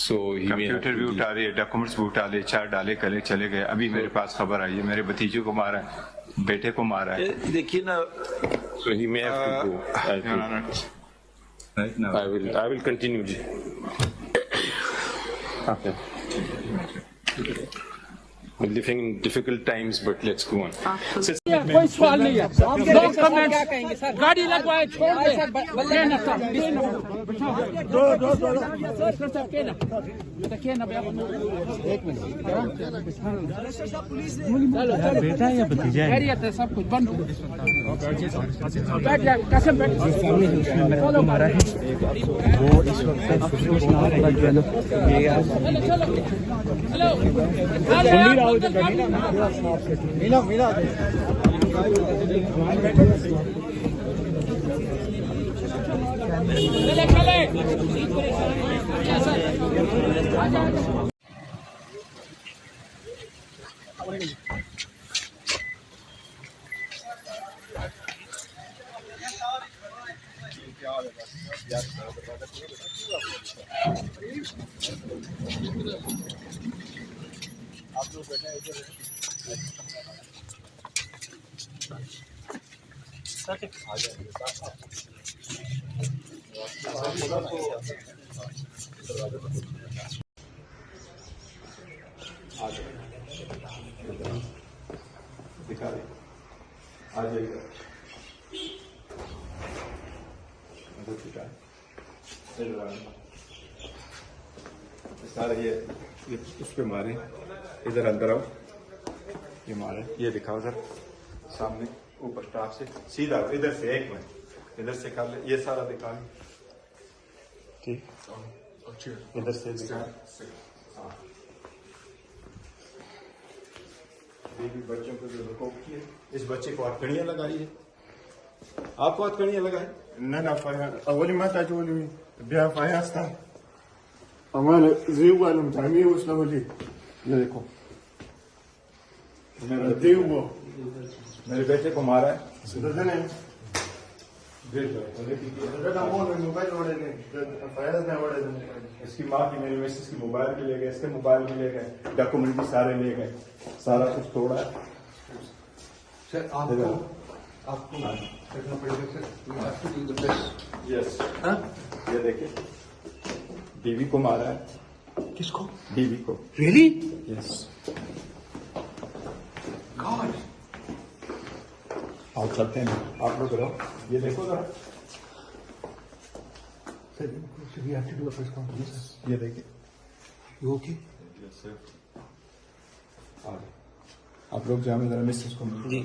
So he may have computer to भी be- उठा रहे, डॉक्यूमेंट्स भी उठा ले, 4 डाले कले चले गए। अभी मेरे पास खबर आई है मेरे भतीजे को मारा है, बेटे को मारा है। देखिए ना, So he may have to go. I Your think. Honor, right now. I will continue. Ji. Okay. We're living in difficult times, but let's go on. कोई सवाल नहीं है। No comments. गाड़ी लगवाए छोड़ दे। कहना साहब, दो साहब कहना। ये तो कहना भैया। एक मिनट। बेटा या भतीजा है? खैरियत है, सब कुछ बंद। बैठ जा, कसम बैठ। फॉलो मारा है। वो इस वक्त जो है ना, ये हेलो। मिला आप लोग बैठे हैं इधर। आ जाएंगे दिखा दे, आ जाएगा सारे ये उस पे मारे, इधर अंदर आओ, ये मारे, ये दिखाओ सर सामने ऊपर स्टाफ से सीधा इधर से, एक मिनट इधर से कर ले, ये सारा दिखा, ठीक, इधर से दिखा। बच्चों को जो रुको किए, इस बच्चे को हथकड़ियां लगाई है, आपको हथकड़ियां लगाई ना अवली माता जोली ब्याह फायास था हमारे जीव वाले मचानी उसने बोली ये देखो मेरा देव वो मेरे बेटे को मारा है। मोबाइल फायास ने इसकी माँ की, मेरी मिसेस की मोबाइल भी ले गए, इसके मोबाइल भी ले गए, डॉक्यूमेंट भी सारे ले गए, सारा कुछ तोड़ा है। सर आपको करना पड़ेगा सर, यस, ये देखिए बीवी को मारा है। किसको? बीवी को। रियली? यस। गॉड। आप चलते हैं, आप लोग रहो, ये देखो जरा, sir we have to do a press conference. ये देखिए, यू ओके? Yes sir. आप लोग जाओ, जरा मिसेस को जी।